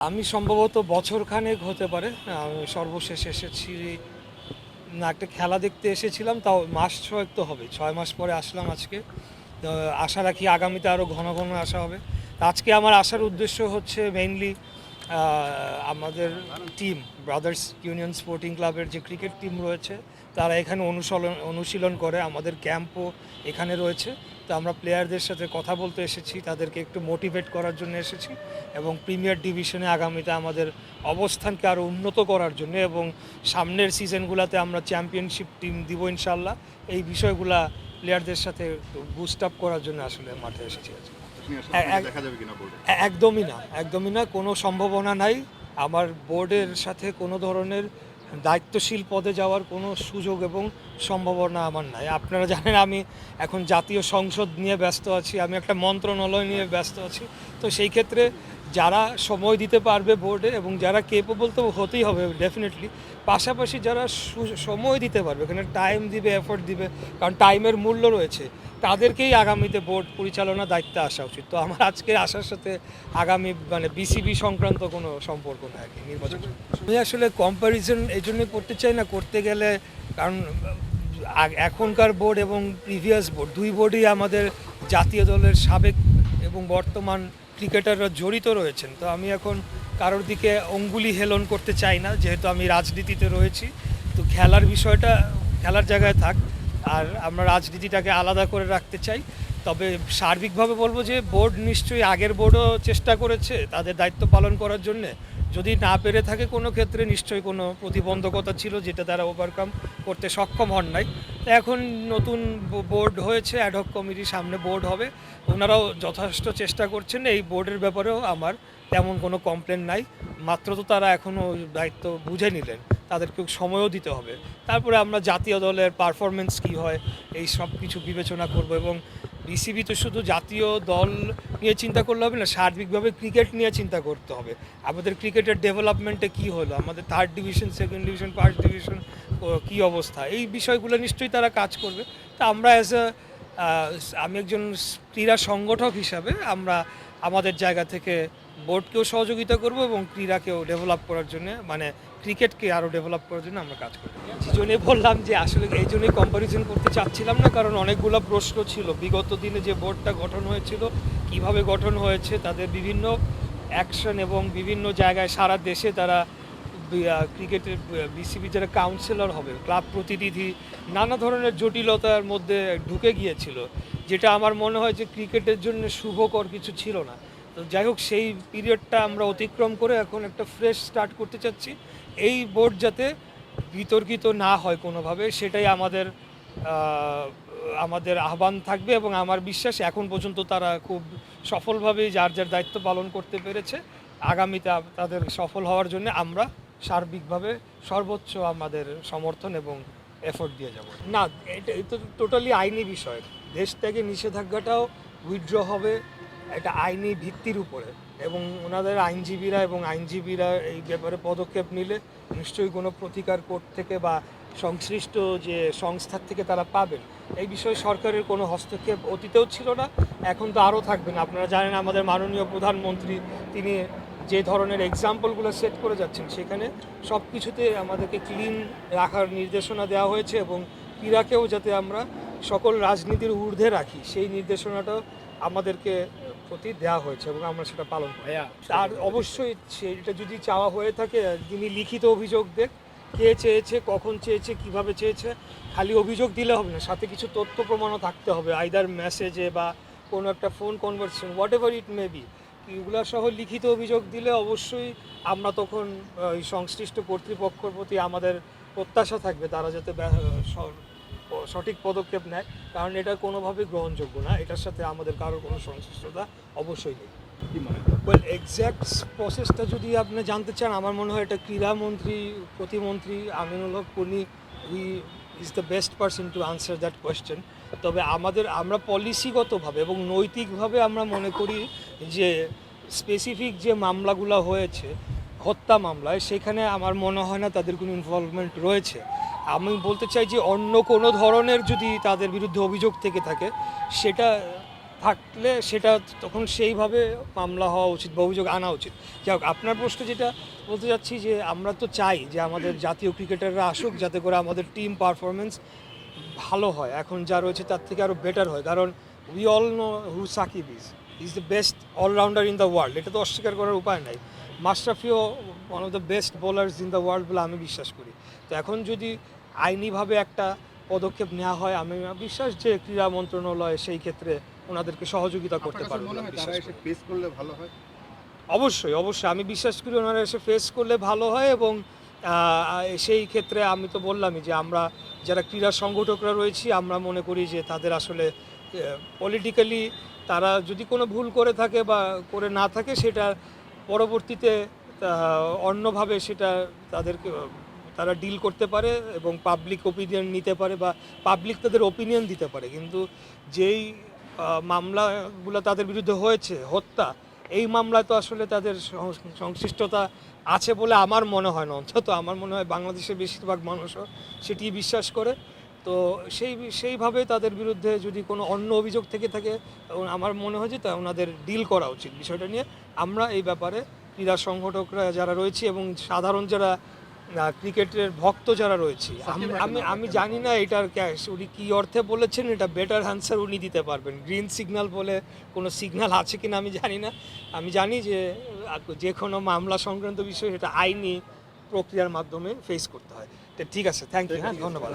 আমি সম্ভবত বছরখানেক হতে পারে। আমি সর্বশেষ এসেছি না, একটা খেলা দেখতে এসেছিলাম, তাও মাস ছয়েক তো হবে, 6 মাস পরে আসলাম আজকে। তো আশা রাখি আগামীতে আরও ঘন ঘন আসা হবে। তা আজকে আমার আসার উদ্দেশ্য হচ্ছে মেইনলি আমাদের টিম ব্রাদার্স ইউনিয়ন স্পোর্টিং ক্লাবের যে ক্রিকেট টিম রয়েছে তারা এখানে অনুশীলন করে, আমাদের ক্যাম্পও এখানে রয়েছে। তো আমরা প্লেয়ারদের সাথে কথা বলতে এসেছি, তাদেরকে একটু মোটিভেট করার জন্য এসেছি এবং প্রিমিয়ার ডিভিশনে আগামীতে আমাদের অবস্থানকে আরও উন্নত করার জন্য এবং সামনের সিজনগুলোতে আমরা চ্যাম্পিয়নশিপ টিম দিব ইনশাল্লাহ, এই বিষয়গুলা প্লেয়ারদের সাথে বুস্ট আপ করার জন্য আসলে মাঠে এসেছি আজকে। একদমই না, একদমই না, কোনো সম্ভাবনা নাই। আমার বোর্ডের সাথে কোনো ধরনের দায়িত্বশীল পদে যাওয়ার কোনো সুযোগ এবং সম্ভাবনা আমার নাই। আপনারা জানেন আমি এখন জাতীয় সংসদ নিয়ে ব্যস্ত আছি, আমি একটা মন্ত্রণালয় নিয়ে ব্যস্ত আছি। তো সেই ক্ষেত্রে যারা সময় দিতে পারবে বোর্ডে এবং যারা কেপেবল তো হতেই হবে ডেফিনেটলি, পাশাপাশি যারা সময় দিতে পারবে, এখানে টাইম দিবে, এফোর্ট দিবে, কারণ টাইমের মূল্য রয়েছে, তাদেরকেই আগামীতে বোর্ড পরিচালনার দায়িত্বে আসা উচিত। তো আমার আজকে আসার সাথে আগামী বিসিবি সংক্রান্ত কোনো সম্পর্ক নেই আর কি নির্বাচন। আমি আসলে কম্প্যারিজন এই জন্যই করতে চাই না, করতে গেলে কারণ এখনকার বোর্ড এবং প্রিভিয়াস বোর্ড দুই বোর্ডই আমাদের জাতীয় দলের সাবেক এবং বর্তমান ক্রিকেটাররা জড়িত রয়েছেন। তো আমি এখন কারোর দিকে অঙ্গুলি হেলন করতে চাই না, যেহেতু আমি রাজনীতিতে রয়েছি। তো খেলার বিষয়টা খেলার জায়গায় থাক, আর আমরা রাজনীতিটাকে আলাদা করে রাখতে চাই। তবে সার্বিকভাবে বলবো যে বোর্ড নিশ্চয়ই আগের বোর্ডও চেষ্টা করেছে তাদের দায়িত্ব পালন করার জন্যে, যদি না পেরে থাকে কোনো ক্ষেত্রে নিশ্চয়ই কোনো প্রতিবন্ধকতা ছিল যেটা তারা ওভারকাম করতে সক্ষম হন নাই। এখন নতুন বোর্ড হয়েছে, অ্যাডহক কমিটির সামনে বোর্ড হবে, ওনারাও যথেষ্ট চেষ্টা করছেন। এই বোর্ডের ব্যাপারেও আমার তেমন কোনো কমপ্লেন নাই, মাত্র তো তারা এখনও দায়িত্ব বুঝে নিলেন, তাদেরকে সময়ও দিতে হবে। তারপরে আমরা জাতীয় দলের পারফরমেন্স কী হয় এই সব কিছু বিবেচনা করব। এবং বিসিবি তো শুধু জাতীয় দল নিয়ে চিন্তা করলে হবে না, সার্বিকভাবে ক্রিকেট নিয়ে চিন্তা করতে হবে। আমাদের ক্রিকেটের ডেভেলপমেন্টে কি হলো, আমাদের third division, second division, first division কী অবস্থা, এই বিষয়গুলো নিশ্চয়ই তারা কাজ করবে। তা আমরা আমি একজন ক্রীড়া সংগঠক হিসাবে আমরা আমাদের জায়গা থেকে বোর্ডকেও সহযোগিতা করব এবং ক্রীড়াকেও ডেভেলপ করার জন্য, ক্রিকেটকে আরও ডেভেলপ করার জন্য আমরা কাজ করি। এই জন্যই বললাম যে আসলে এই জন্যই কম্প্যারিজন করতে চাচ্ছিলাম না, কারণ অনেকগুলো প্রশ্ন ছিল বিগত দিনে যে বোর্ডটা গঠন হয়েছিল, কিভাবে গঠন হয়েছে, তাদের বিভিন্ন অ্যাকশন এবং বিভিন্ন জায়গায় সারা দেশে তারা ক্রিকেটের বিসিবি যারা কাউন্সিলর হবে, ক্লাব প্রতিনিধি, নানা ধরনের জটিলতার মধ্যে ঢুকে গিয়েছিল, যেটা আমার মনে হয় যে ক্রিকেটের জন্য শুভকর কিছু ছিল না। তো যাই হোক, সেই পিরিয়ডটা আমরা অতিক্রম করে এখন একটা ফ্রেশ স্টার্ট করতে চাচ্ছি। এই বোর্ড যাতে বিতর্কিত না হয় কোনোভাবে, সেটাই আমাদের আহ্বান থাকবে এবং আমার বিশ্বাস এখন পর্যন্ত তারা খুব সফলভাবেই যার যার দায়িত্ব পালন করতে পেরেছে। আগামীতে তাদের সফল হওয়ার জন্য আমরা সার্বিকভাবে সর্বোচ্চ আমাদের সমর্থন এবং এফোর্ট দিয়ে যাব। না, এটা তো টোটালি আইনি বিষয়। দেশ থেকে নিষেধাজ্ঞাটাও উইথড্র হবে একটা আইনি ভিত্তির উপরে, এবং ওনাদের আইনজীবীরা এই ব্যাপারে পদক্ষেপ নিলে নিশ্চয়ই কোনো প্রতিকার কোর্ট থেকে বা সংশ্লিষ্ট যে সংস্থার থেকে তারা পাবেন। এই বিষয়ে সরকারের কোনো হস্তক্ষেপ অতীতেও ছিল না, এখন তো আরও থাকবে না। আপনারা জানেন আমাদের মাননীয় প্রধানমন্ত্রী তিনি যে ধরনের এক্সাম্পলগুলো সেট করে যাচ্ছেন, সেখানে সব কিছুতে আমাদেরকে ক্লিন রাখার নির্দেশনা দেওয়া হয়েছে এবং ক্রীড়াকেও যাতে আমরা সকল রাজনীতির ঊর্ধ্বে রাখি সেই নির্দেশনাটাও আমাদেরকে প্রতি দেওয়া হয়েছে এবং আমরা সেটা পালন করি। আর অবশ্যই সেটা যদি চাওয়া হয়ে থাকে, তিনি লিখিত অভিযোগ দেখ, কে চেয়েছে, কখন চেয়েছে, কিভাবে চেয়েছে। খালি অভিযোগ দিলে হবে না, সাথে কিছু তথ্য প্রমাণও থাকতে হবে, আইদার মেসেজে বা কোনো একটা phone conversation, what ever it may be. এগুলো সহ লিখিত অভিযোগ দিলে অবশ্যই আমরা তখন এই সংশ্লিষ্ট কর্তৃপক্ষের প্রতি আমাদের প্রত্যাশা থাকবে তারা যাতে সঠিক পদক্ষেপ নেয়, কারণ এটা কোনোভাবেই গ্রহণযোগ্য না, এটার সাথে আমাদের কারোর কোনো সংশ্লিষ্টতা অবশ্যই নেই। ওয়েল, এক্স্যাক্ট প্রসেসটা যদি আপনি জানতে চান, আমার মনে হয় এটা ক্রীড়ামন্ত্রী, প্রতিমন্ত্রী আমিনুল হক উনি is the best person to answer that question. তবে আমরা পলিসিগতভাবে এবং নৈতিকভাবে আমরা মনে করি যে স্পেসিফিক যে মামলাগুলো হয়েছে হত্যা মামলায়, সেখানে আমার মনে হয় না তাদের কোনো ইনভলভমেন্ট রয়েছে। আমি বলতে চাই যে অন্য কোনো ধরনের যদি তাদের বিরুদ্ধে অভিযোগ থেকে থাকে, সেটা থাকলে সেটা তখন সেইভাবে মামলা হওয়া উচিত বা অভিযোগ আনা উচিত। যাই হোক, আপনার প্রশ্ন যেটা বলতে চাচ্ছি যে আমরা তো চাই যে আমাদের জাতীয় ক্রিকেটাররা আসুক, যাতে করে আমাদের টিম পারফরমেন্স ভালো হয়, এখন যা রয়েছে তার থেকে আরও বেটার হয়। কারণ we all know who Shakib is the best allrounder in the world, এটা তো অস্বীকার করার উপায় নাই। মাশরাফিও one of the best bowlers in the world বলে আমি বিশ্বাস করি। তো এখন যদি আইনিভাবে একটা পদক্ষেপ নেওয়া হয়, আমি বিশ্বাস যে ক্রীড়া মন্ত্রণালয় সেই ক্ষেত্রে ওনাদেরকে সহযোগিতা করতে পারবে বলে আমি বিশ্বাস করি। ফেস করলে ভালো হয়। অবশ্যই, অবশ্যই আমি বিশ্বাস করি ওনারা এসে ফেস করলে ভালো হয়। এবং সেই ক্ষেত্রে আমি তো বললামই যে আমরা যারা ক্রীড়া সংগঠকরা রয়েছি, আমরা মনে করি যে তাদের আসলে পলিটিক্যালি তারা যদি কোনো ভুল করে থাকে বা করে না থাকে, সেটা পরবর্তীতে অন্যভাবে সেটা তাদেরকে তারা ডিল করতে পারে এবং পাবলিক ওপিনিয়ন নিতে পারে বা পাবলিক তাদের ওপিনিয়ন দিতে পারে। কিন্তু যেই মামলাগুলো তাদের বিরুদ্ধে হয়েছে, হত্যা, এই মামলায় তো আসলে তাদের সংশ্লিষ্টতা আছে বলে আমার মনে হয় না। অন্তত আমার মনে হয় বাংলাদেশের বেশিরভাগ মানুষও সেটি বিশ্বাস করে। তো সেইভাবে তাদের বিরুদ্ধে যদি কোনো অন্য অভিযোগ থেকে থাকে, আমার মনে হয় যে তা ওনাদের ডিল করা উচিত বিষয়টা নিয়ে। আমরা এই ব্যাপারে ক্রীড়া সংগঠকরা যারা রয়েছি এবং সাধারণ যারা ক্রিকেটের ভক্ত যারা রয়েছি, আমি জানি না এটার উনি কী অর্থে বলেছেন, এটা বেটার অ্যান্সার উনি দিতে পারবেন। গ্রিন সিগন্যাল বলে কোনো সিগন্যাল আছে কিনা আমি জানি না। আমি জানি যে যে কোনো মামলা সংক্রান্ত বিষয় সেটা আইনি প্রক্রিয়ার মাধ্যমে ফেস করতে হয়। তো ঠিক আছে, থ্যাংক ইউ, হ্যাঁ, ধন্যবাদ।